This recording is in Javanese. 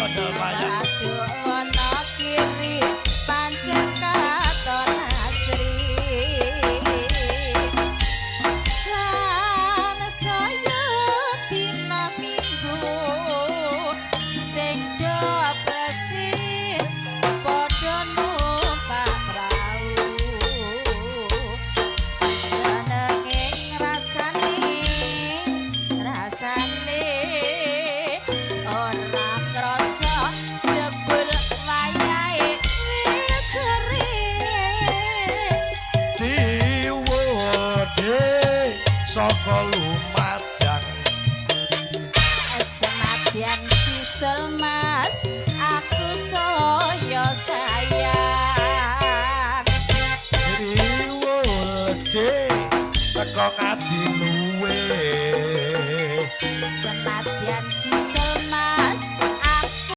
model wayang ono kiri pancen katon asri san saya dina minggu sing do bersih padha numpak prau senenge rasane ora krasa jebul wayahe wis sering diwede saka Lumajang senadyan sisel mas aku saya sayang diwede teko kadiluwe senadyan